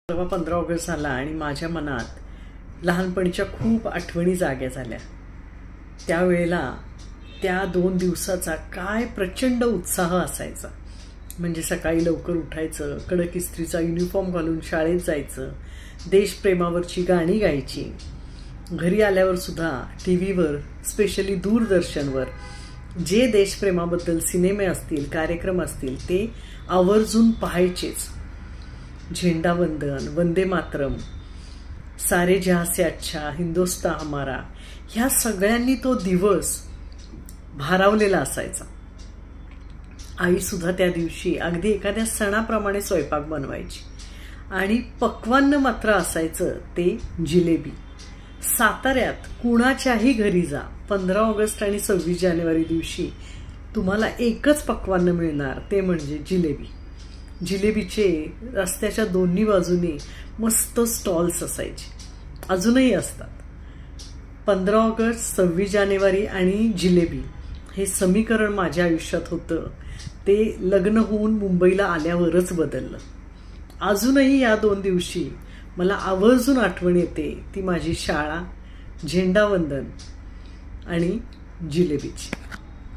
तेव्हा 15 ऑगस्ट झाला आणि माझ्या मनात लहानपणीच्या खूप आठवणी जाग्या झाल्या. त्यावेळेला त्या 2 दिवसाचा काय प्रचंड उत्साह असायचा. म्हणजे सकाळी लवकर उठायचं, कडक इस्त्रीचा युनिफॉर्म घालून शाळेत जायचं, देशप्रेमावरची गाणी गायची. घरी आल्यावर सुद्धा टीव्हीवर, स्पेशली दूरदर्शनवर जे देशप्रेमाबद्दल सिनेमे असतील, कार्यक्रम असतील ते आवर्जून पाहायचेच. झेंडावंदन, वंदे मातरम, सारे जहां से अच्छा, हिंदुस्तान हमारा, ह्या सगळ्यांनी तो दिवस भारावलेला असायचा. आई सुद्धा त्या दिवशी अगदी एखाद्या सणाप्रमाणे स्वयंपाक बनवायची आणि पक्वान्न मात्र असायचं ते जिलेबी. साताऱ्यात कुणाच्याही घरी जा, 15 ऑगस्ट आणि 26 जानेवारी दिवशी तुम्हाला एकच पक्वान्न मिळणार, ते म्हणजे जिलेबी. जिलेबीचे रस्त्याच्या दोन्ही बाजूनी मस्त स्टॉल्स असायचे, अजूनही असतात. 15 ऑगस्ट, 26 जानेवारी आणि जिलेबी हे समीकरण माझ्या आयुष्यात होतं ते लग्न होऊन मुंबईला आल्यावरच बदललं. अजूनही या 2 दिवशी मला आवर्जून आठवण येते ती माझी शाळा, झेंडावंदन आणि जिलेबीची.